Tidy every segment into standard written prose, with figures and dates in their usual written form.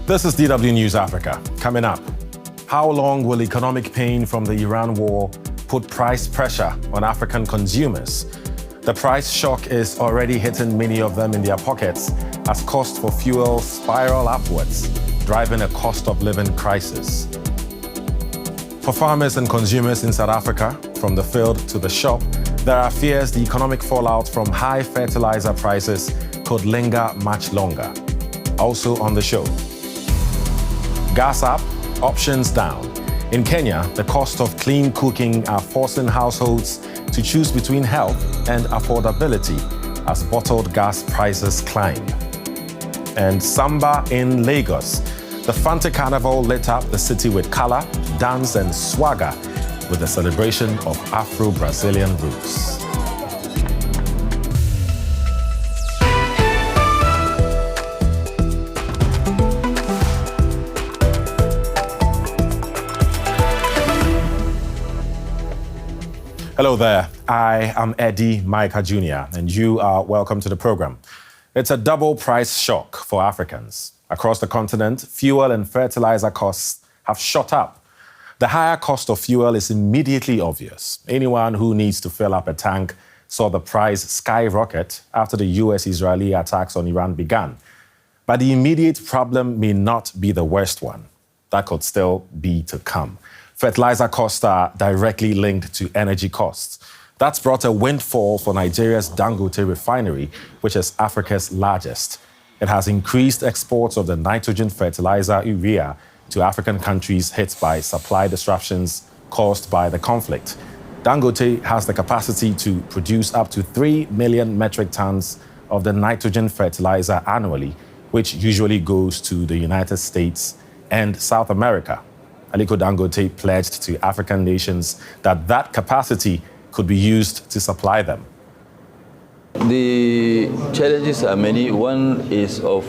This is DW News Africa. Coming up, how long will economic pain from the Iran war put price pressure on African consumers? The price shock is already hitting many of them in their pockets as cost for fuel spiral upwards, driving a cost of living crisis. For farmers and consumers in South Africa, from the field to the shop, there are fears the economic fallout from high fertilizer prices could linger much longer. Also on the show, gas up, options down. In Kenya, the cost of clean cooking are forcing households to choose between health and affordability as bottled gas prices climb. And Samba in Lagos. The Fanti Carnival lit up the city with color, dance and swagger with the celebration of Afro-Brazilian roots. Hello there, I am Eddy, Micah Jr., and you are welcome to the program. It's a double price shock for Africans. Across the continent, fuel and fertilizer costs have shot up. The higher cost of fuel is immediately obvious. Anyone who needs to fill up a tank saw the price skyrocket after the US-Israeli attacks on Iran began. But the immediate problem may not be the worst one. That could still be to come. Fertilizer costs are directly linked to energy costs. That's brought a windfall for Nigeria's Dangote refinery, which is Africa's largest. It has increased exports of the nitrogen fertilizer urea to African countries hit by supply disruptions caused by the conflict. Dangote has the capacity to produce up to 3 million metric tons of the nitrogen fertilizer annually, which usually goes to the United States and South America. Aliko Dangote pledged to African nations that capacity could be used to supply them. The challenges are many. One is of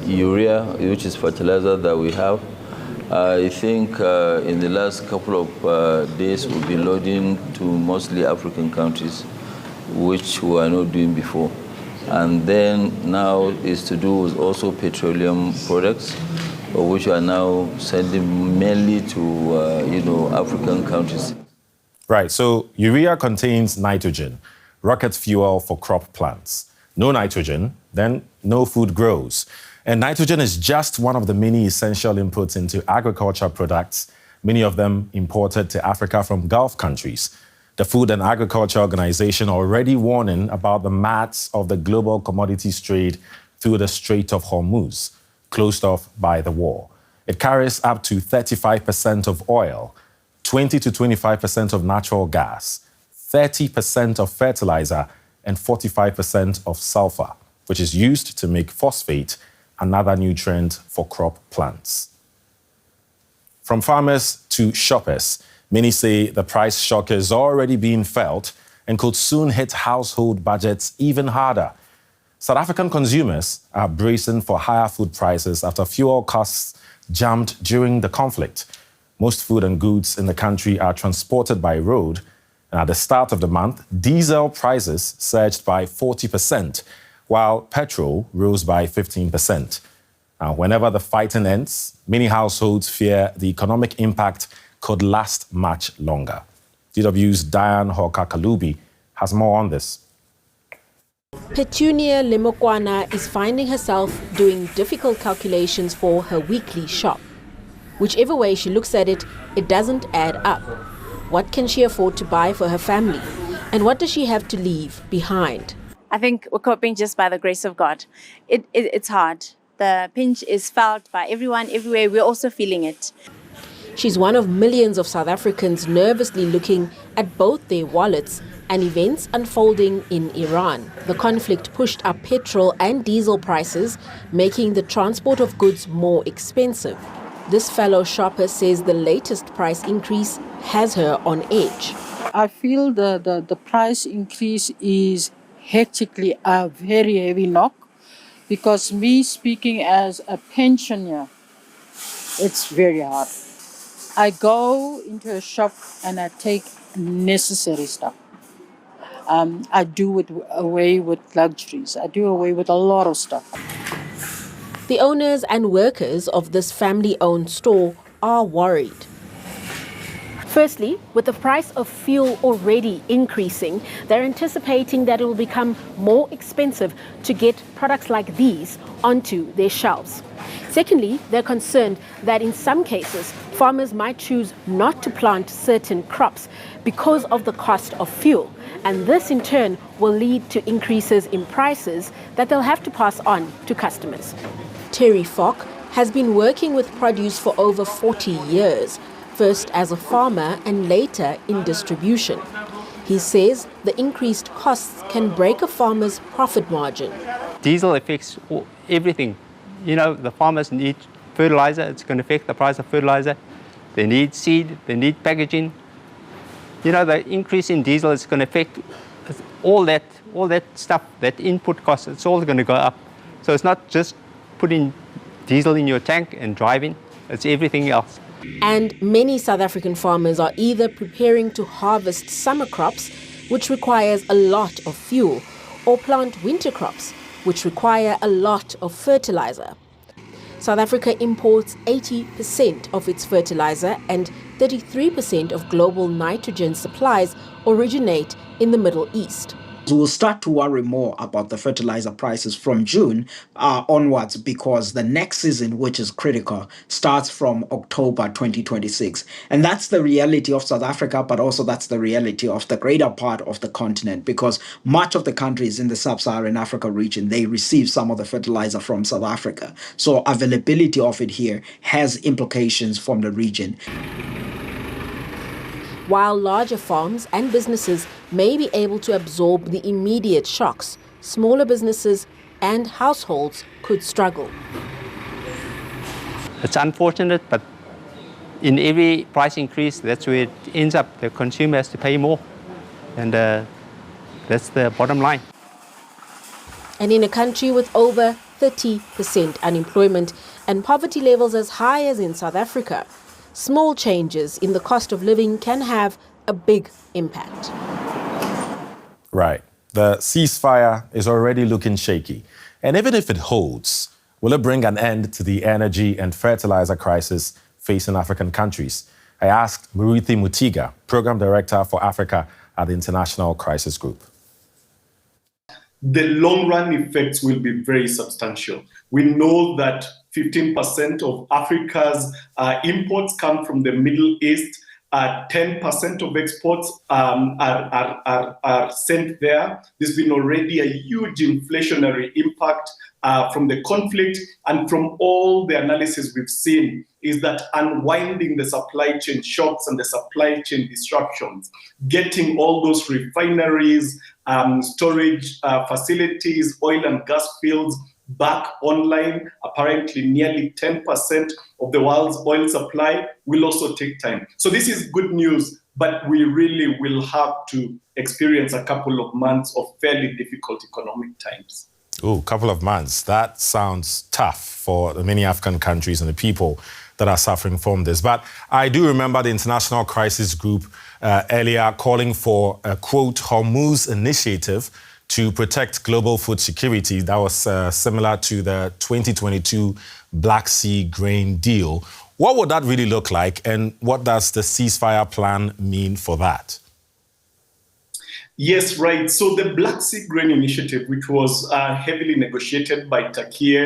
urea, which is fertilizer that we have. I think in the last couple of days we've been loading to mostly African countries, which we are not doing before. And then now is to do with also petroleum products, which are now sending mainly to African countries. Right, so urea contains nitrogen, rocket fuel for crop plants. No nitrogen, then no food grows. And nitrogen is just one of the many essential inputs into agriculture products, many of them imported to Africa from Gulf countries. The Food and Agriculture Organization already warning about the maths of the global commodities trade through the Strait of Hormuz, closed off by the war. It carries up to 35% of oil, 20 to 25% of natural gas, 30% of fertilizer, and 45% of sulfur, which is used to make phosphate, another nutrient for crop plants. From farmers to shoppers, many say the price shock is already being felt and could soon hit household budgets even harder. South African consumers are bracing for higher food prices after fuel costs jumped during the conflict. Most food and goods in the country are transported by road, and at the start of the month, diesel prices surged by 40%, while petrol rose by 15%. Now, whenever the fighting ends, many households fear the economic impact could last much longer. DW's Diane Hawker-Kalubi has more on this. Petunia Limokwana is finding herself doing difficult calculations for her weekly shop. Whichever way she looks at it, it doesn't add up. What can she afford to buy for her family? And what does she have to leave behind? I think we're coping just by the grace of God. It's hard. The pinch is felt by everyone, everywhere. We're also feeling it. She's one of millions of South Africans nervously looking at both their wallets and events unfolding in Iran. The conflict pushed up petrol and diesel prices, making the transport of goods more expensive. This fellow shopper says the latest price increase has her on edge. I feel the price increase is hectically a very heavy knock, because me speaking as a pensioner, it's very hard. I go into a shop and I take necessary stuff. I do it away with luxuries. I do away with a lot of stuff. The owners and workers of this family-owned store are worried. Firstly, with the price of fuel already increasing, they're anticipating that it will become more expensive to get products like these onto their shelves. Secondly, they're concerned that in some cases, farmers might choose not to plant certain crops because of the cost of fuel. And this in turn will lead to increases in prices that they'll have to pass on to customers. Terry Falk has been working with produce for over 40 years. First as a farmer and later in distribution. He says the increased costs can break a farmer's profit margin. Diesel affects everything. You know, the farmers need fertilizer, it's going to affect the price of fertilizer. They need seed, they need packaging. You know, the increase in diesel is going to affect all that stuff, that input cost, it's all going to go up. So it's not just putting diesel in your tank and driving, it's everything else. And many South African farmers are either preparing to harvest summer crops, which requires a lot of fuel, or plant winter crops, which require a lot of fertilizer. South Africa imports 80% of its fertilizer and 33% of global nitrogen supplies originate in the Middle East. We'll start to worry more about the fertilizer prices from June onwards, because the next season, which is critical, starts from October 2026. And that's the reality of South Africa, but also that's the reality of the greater part of the continent, because much of the countries in the sub-Saharan Africa region, they receive some of the fertilizer from South Africa. So availability of it here has implications from the region. While larger farms and businesses may be able to absorb the immediate shocks, smaller businesses and households could struggle. It's unfortunate, but in every price increase, that's where it ends up. The consumer has to pay more, and that's the bottom line. And in a country with over 30% unemployment and poverty levels as high as in South Africa, small changes in the cost of living can have a big impact. Right. The ceasefire is already looking shaky. And even if it holds, will it bring an end to the energy and fertilizer crisis facing African countries? I asked Muruthi Mutiga, Program Director for Africa at the International Crisis Group. The long-run effects will be very substantial. We know that 15% of Africa's imports come from the Middle East. 10% of exports are sent there. There's been already a huge inflationary impact from the conflict, and from all the analysis we've seen is that unwinding the supply chain shocks and the supply chain disruptions, getting all those refineries, storage facilities, oil and gas fields back online, apparently nearly 10% of the world's oil supply, will also take time. So this is good news, but we really will have to experience a couple of months of fairly difficult economic times. Oh, a couple of months. That sounds tough for the many African countries and the people that are suffering from this. But I do remember the International Crisis Group earlier calling for a, quote, Hormuz initiative to protect global food security. That was similar to the 2022 Black Sea grain deal. What would that really look like, and what does the ceasefire plan mean for that? Yes, right. So the Black Sea Grain Initiative, which was heavily negotiated by Turkey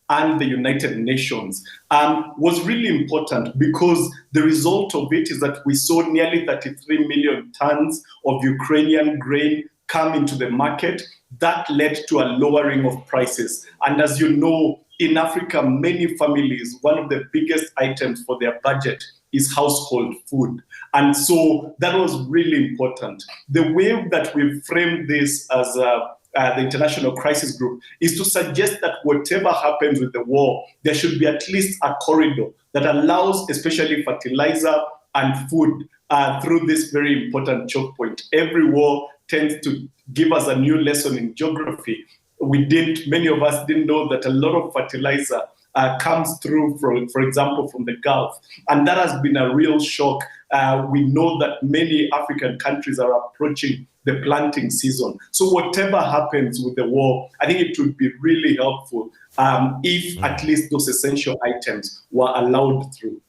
and the United Nations, was really important because the result of it is that we saw nearly 33 million tons of Ukrainian grain come into the market. That led to a lowering of prices. And as you know, in Africa, many families, one of the biggest items for their budget is household food. And so that was really important. The way that we framed this as the International Crisis Group is to suggest that whatever happens with the war, there should be at least a corridor that allows especially fertilizer and food through this very important choke point. Every war tends to give us a new lesson in geography. Many of us didn't know that a lot of fertilizer comes through, for example, from the Gulf. And that has been a real shock. We know that many African countries are approaching the planting season. So whatever happens with the war, I think it would be really helpful if at least those essential items were allowed through.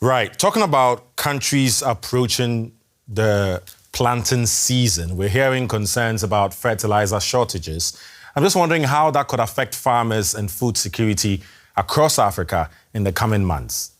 Right. Talking about countries approaching the planting season, we're hearing concerns about fertilizer shortages. I'm just wondering how that could affect farmers and food security across Africa in the coming months.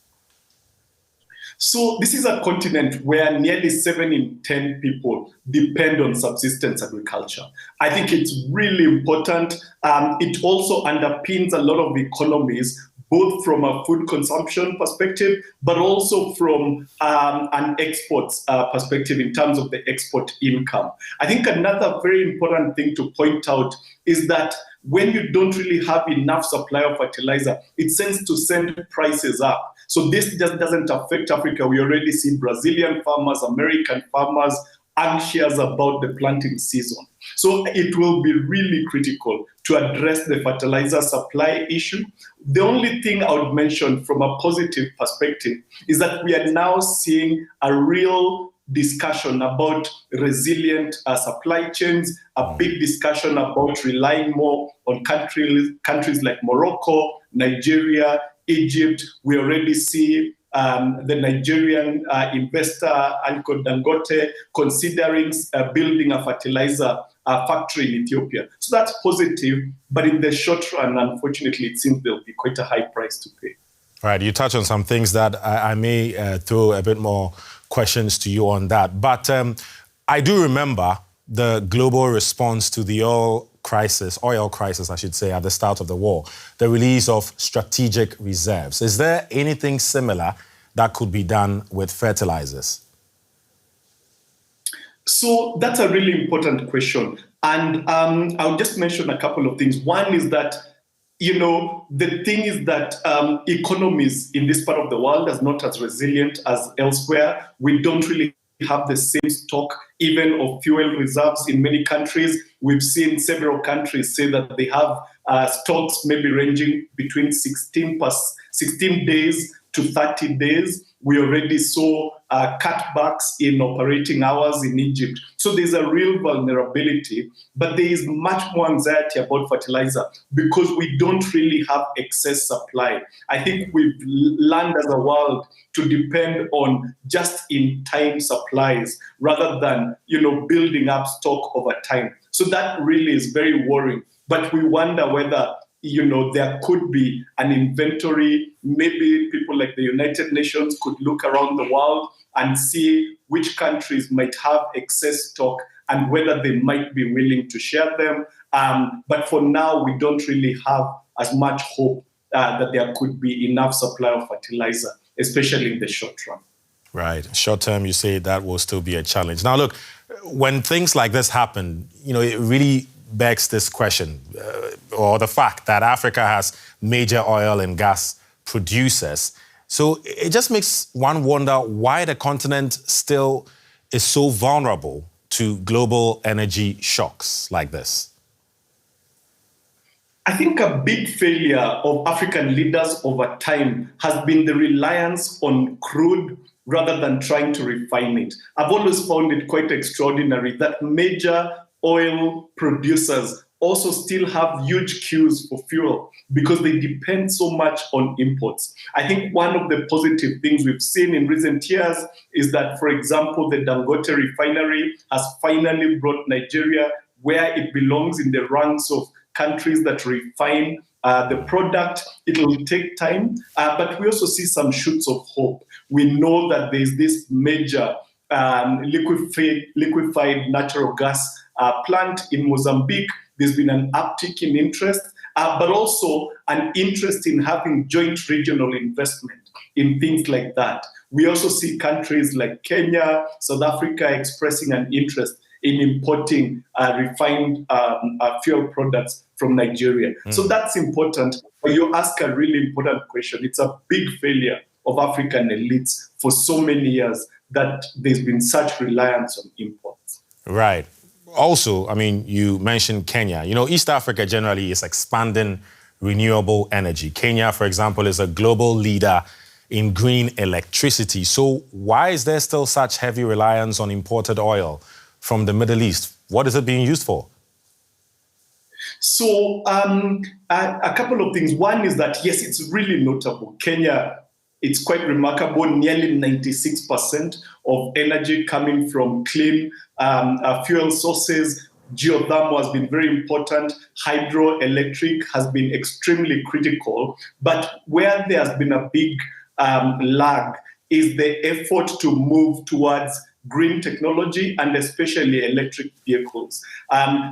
So this is a continent where nearly 7 in 10 people depend on subsistence agriculture. I think it's really important. It also underpins a lot of economies, both from a food consumption perspective, but also from an exports perspective in terms of the export income. I think another very important thing to point out is that when you don't really have enough supply of fertilizer, it tends to send prices up. So this just doesn't affect Africa. We already see Brazilian farmers, American farmers anxious about the planting season. So it will be really critical to address the fertilizer supply issue. The only thing I would mention from a positive perspective is that we are now seeing a real discussion about resilient supply chains, a big discussion about relying more on countries like Morocco, Nigeria, Egypt. We already see the Nigerian investor Aliko Dangote considering building a fertilizer factory in Ethiopia. So that's positive, but in the short run, unfortunately, it seems there'll be quite a high price to pay. Right, you touch on some things that I may throw a bit more questions to you on that. But I do remember the global response to the oil crisis, I should say, at the start of the war, the release of strategic reserves. Is there anything similar that could be done with fertilizers? So that's a really important question. And I'll just mention a couple of things. One is that, the thing is that economies in this part of the world are not as resilient as elsewhere. We don't really have the same stock even of fuel reserves in many countries. We've seen several countries say that they have stocks maybe ranging between 16 days to 30 days. We already saw cutbacks in operating hours in Egypt. So there's a real vulnerability, but there is much more anxiety about fertilizer because we don't really have excess supply. I think we've learned as a world to depend on just-in-time supplies rather than, building up stock over time. So that really is very worrying. But we wonder whether there could be an inventory. Maybe people like the United Nations could look around the world and see which countries might have excess stock and whether they might be willing to share them. But for now, we don't really have as much hope that there could be enough supply of fertilizer, especially in the short run. Right. Short term, you say that will still be a challenge. Now, look, when things like this happen, it really begs this question, or the fact that Africa has major oil and gas producers. So it just makes one wonder why the continent still is so vulnerable to global energy shocks like this. I think a big failure of African leaders over time has been the reliance on crude rather than trying to refine it. I've always found it quite extraordinary that major oil producers also still have huge queues for fuel because they depend so much on imports. I think one of the positive things we've seen in recent years is that, for example, the Dangote refinery has finally brought Nigeria where it belongs in the ranks of countries that refine the product. It will take time, but we also see some shoots of hope. We know that there's this major liquefied natural gas plant in Mozambique. There's been an uptick in interest, but also an interest in having joint regional investment in things like that. We also see countries like Kenya, South Africa expressing an interest in importing refined fuel products from Nigeria. So that's important. But you ask a really important question. It's a big failure of African elites for so many years that there's been such reliance on imports. Right. Also, you mentioned Kenya. East Africa generally is expanding renewable energy. Kenya, for example, is a global leader in green electricity. So why is there still such heavy reliance on imported oil from the Middle East? What is it being used for? So a couple of things. One is that, yes, it's really notable. Kenya, it's quite remarkable, nearly 96% of energy coming from clean fuel sources. Geothermal has been very important. Hydroelectric has been extremely critical. But where there has been a big lag is the effort to move towards green technology and especially electric vehicles.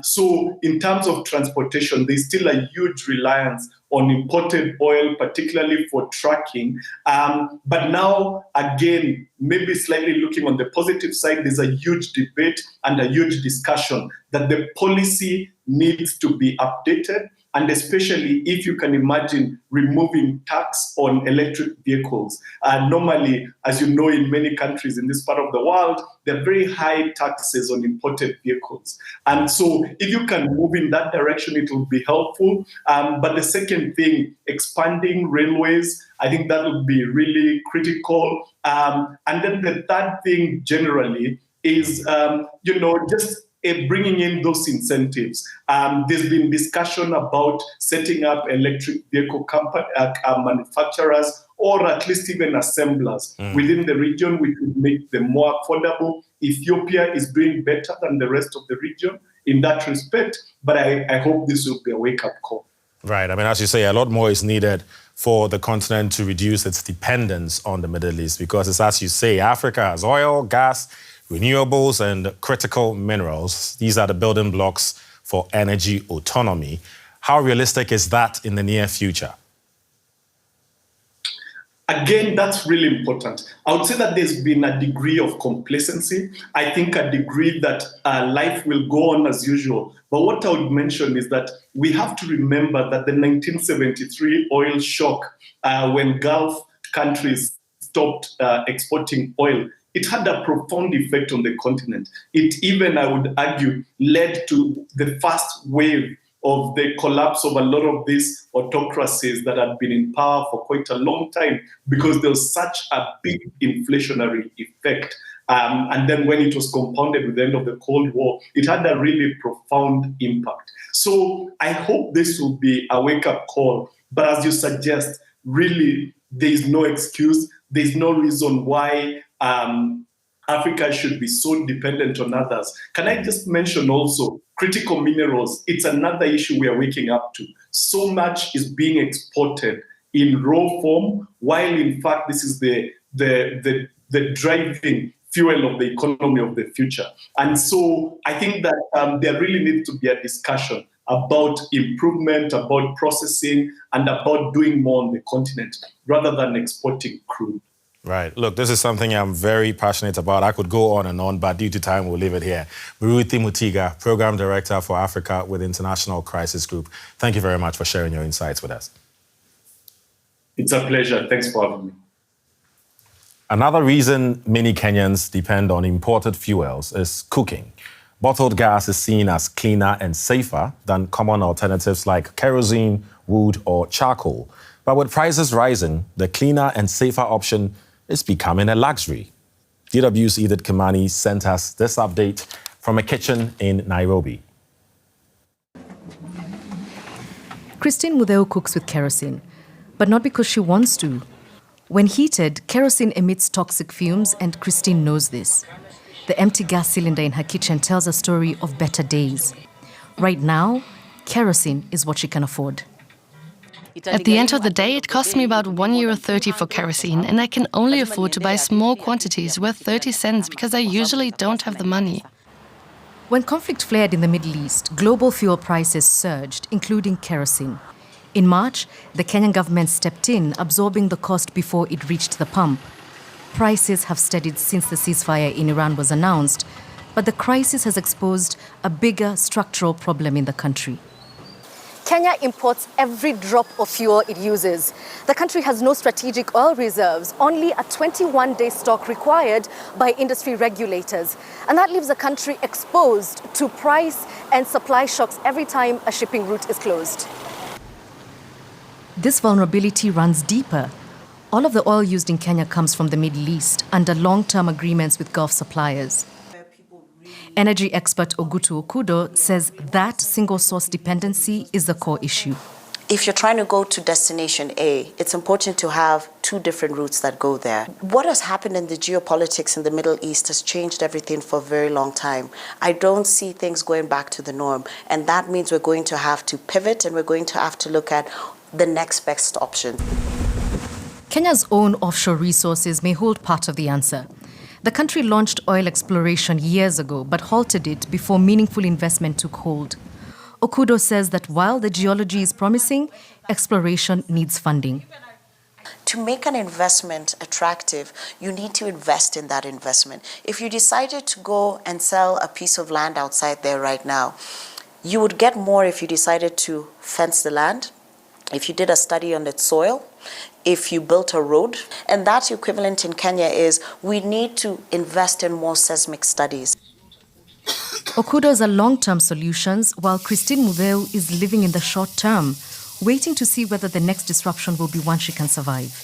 So in terms of transportation, there's still a huge reliance on imported oil, particularly for trucking. But now, again, maybe slightly looking on the positive side, there's a huge debate and a huge discussion that the policy needs to be updated. And especially if you can imagine removing tax on electric vehicles. Normally, as you know, in many countries in this part of the world, there are very high taxes on imported vehicles. And so if you can move in that direction, it will be helpful. But the second thing, expanding railways, I think that would be really critical. And then the third thing generally is, just bringing in those incentives. There's been discussion about setting up electric vehicle manufacturers or at least even assemblers within the region, which would make them more affordable. Ethiopia is doing better than the rest of the region in that respect, but I hope this will be a wake-up call. Right. I mean, as you say, a lot more is needed for the continent to reduce its dependence on the Middle East because it's, as you say, Africa has oil, gas, renewables and critical minerals. These are the building blocks for energy autonomy. How realistic is that in the near future? Again, that's really important. I would say that there's been a degree of complacency. I think a degree that life will go on as usual. But what I would mention is that we have to remember that the 1973 oil shock, when Gulf countries stopped exporting oil, it had a profound effect on the continent. It even, I would argue, led to the first wave of the collapse of a lot of these autocracies that had been in power for quite a long time because there was such a big inflationary effect. And then when it was compounded with the end of the Cold War, it had a really profound impact. So I hope this will be a wake-up call. But as you suggest, really, there is no excuse. There's no reason why Africa should be so dependent on others. Can I just mention also critical minerals? It's another issue we are waking up to. So much is being exported in raw form, while in fact this is the driving fuel of the economy of the future. And so I think that there really needs to be a discussion about improvement, about processing, and about doing more on the continent rather than exporting crude. Right. Look, this is something I'm very passionate about. I could go on and on, but due to time, we'll leave it here. Muruti Mutiga, Program Director for Africa with International Crisis Group. Thank you very much for sharing your insights with us. It's a pleasure. Thanks for having me. Another reason many Kenyans depend on imported fuels is cooking. Bottled gas is seen as cleaner and safer than common alternatives like kerosene, wood, or charcoal. But with prices rising, the cleaner and safer option is becoming a luxury. DW's Edith Kimani sent us this update from a kitchen in Nairobi. Christine Mudeu cooks with kerosene, but not because she wants to. When heated, kerosene emits toxic fumes, and Christine knows this. The empty gas cylinder in her kitchen tells a story of better days. Right now, kerosene is what she can afford. At the end of the day, it costs me about €1.30 for kerosene, and I can only afford to buy small quantities worth 30 cents because I usually don't have the money. When conflict flared in the Middle East, global fuel prices surged, including kerosene. In March, the Kenyan government stepped in, absorbing the cost before it reached the pump. Prices have steadied since the ceasefire in Iran was announced, but the crisis has exposed a bigger structural problem in the country. Kenya imports every drop of fuel it uses. The country has no strategic oil reserves, only a 21-day stock required by industry regulators. And that leaves the country exposed to price and supply shocks every time a shipping route is closed. This vulnerability runs deeper. All of the oil used in Kenya comes from the Middle East under long-term agreements with Gulf suppliers. Energy expert Ogutu Okudo says that single-source dependency is the core issue. If you're trying to go to destination A, it's important to have two different routes that go there. What has happened in the geopolitics in the Middle East has changed everything for a very long time. I don't see things going back to the norm, and that means we're going to have to pivot and we're going to have to look at the next best option. Kenya's own offshore resources may hold part of the answer. The country launched oil exploration years ago, but halted it before meaningful investment took hold. Okudo says that while the geology is promising, exploration needs funding. To make an investment attractive, you need to invest in that investment. If you decided to go and sell a piece of land outside there right now, you would get more if you decided to fence the land, if you did a study on its soil, if you built a road. And that's equivalent in Kenya is we need to invest in more seismic studies. Okudo's are long-term solutions, while Christine Mubeu is living in the short term, waiting to see whether the next disruption will be one she can survive.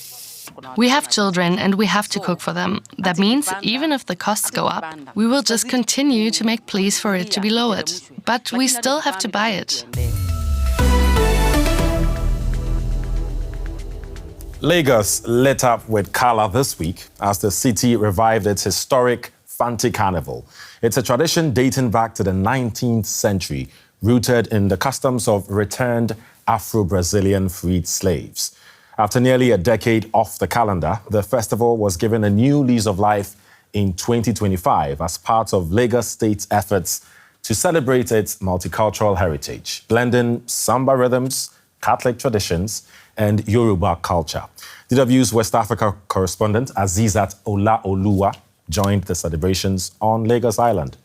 We have children and we have to cook for them. That means even if the costs go up, we will just continue to make pleas for it to be lowered. But we still have to buy it. Lagos lit up with colour this week as the city revived its historic Fanti Carnival. It's a tradition dating back to the 19th century, rooted in the customs of returned Afro-Brazilian freed slaves. After nearly a decade off the calendar, the festival was given a new lease of life in 2025 as part of Lagos State's efforts to celebrate its multicultural heritage, blending samba rhythms, Catholic traditions, and Yoruba culture. DW's West Africa correspondent Azizat Olaoluwa joined the celebrations on Lagos Island.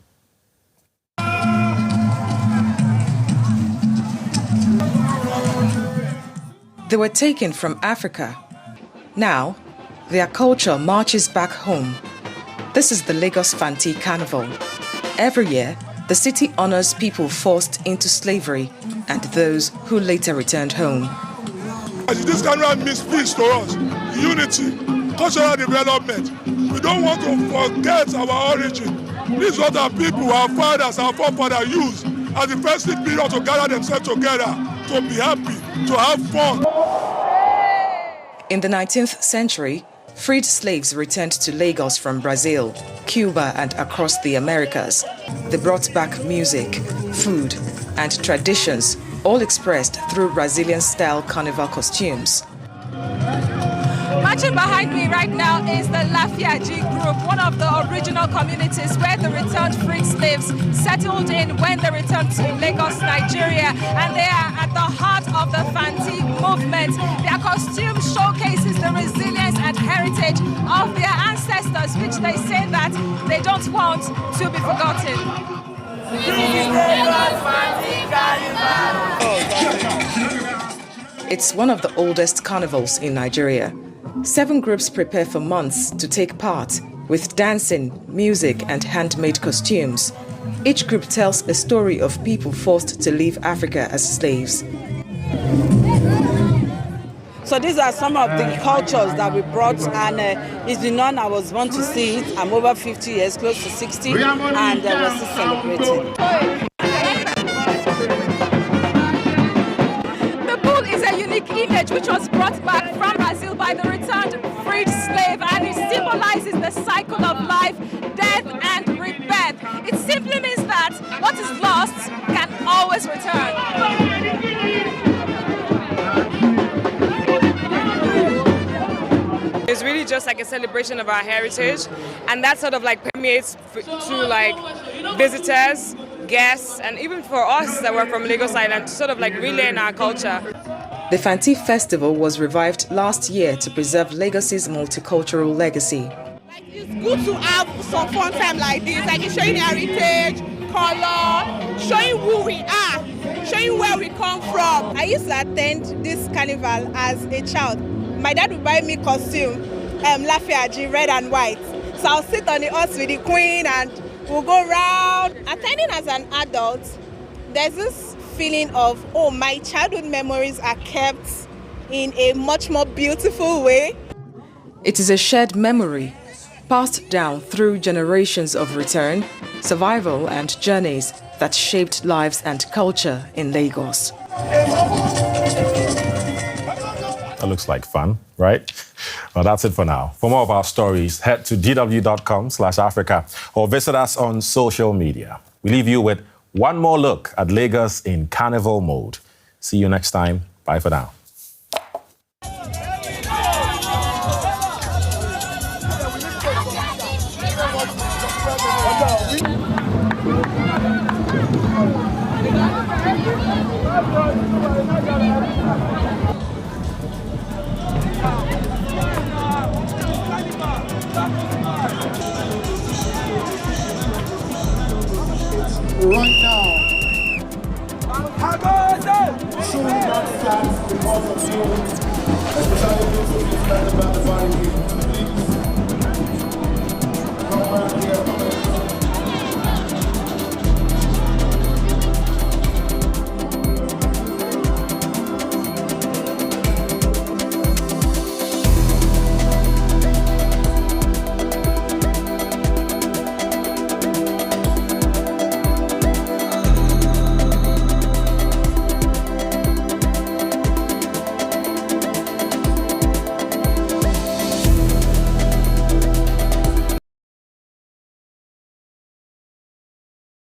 They were taken from Africa. Now, their culture marches back home. This is the Lagos Fanti Carnival. Every year, the city honors people forced into slavery and those who later returned home. This carnival means peace to us, unity, cultural development. We don't want to forget our origin. This is what our people, our fathers, our forefathers used as the first period to gather themselves together, to be happy, to have fun. In the 19th century, freed slaves returned to Lagos from Brazil, Cuba, and across the Americas. They brought back music, food, and traditions, all expressed through Brazilian-style carnival costumes. Marching behind me right now is the Lafiaji group, one of the original communities where the returned freed slaves settled in when they returned to Lagos, Nigeria, and they are at the heart of the Fanti movement. Their costume showcases the resilience and heritage of their ancestors, which they say that they don't want to be forgotten. It's one of the oldest carnivals in Nigeria. 7 groups prepare for months to take part, with dancing, music, and handmade costumes. Each group tells a story of people forced to leave Africa as slaves. So these are some of the cultures that we brought, and it's been known. I was born to see it. I'm over 50 years, close to 60, and we're still celebrating. The bull is a unique image which was brought back from Brazil by the returned freed slave, and it symbolizes the cycle of life, death, and rebirth. It simply means that what is lost can always return. It's really just like a celebration of our heritage, and that sort of like permeates to like visitors, guests, and even for us that were from Lagos Island to sort of like relearn our culture. The Fanti Festival was revived last year to preserve Lagos's multicultural legacy. It's good to have some fun time like this, like showing heritage, color, showing who we are, showing where we come from. I used to attend this carnival as a child. My dad would buy me costume, Lafiaji, red and white. So I'll sit on the horse with the queen and we'll go round. Attending as an adult, there's this feeling of, oh, my childhood memories are kept in a much more beautiful way. It is a shared memory, passed down through generations of return, survival and journeys that shaped lives and culture in Lagos. That looks like fun, right? Well, that's it for now. For more of our stories, head to dw.com/Africa or visit us on social media. We leave you with one more look at Lagos in carnival mode. See you next time. Bye for now. Thank you.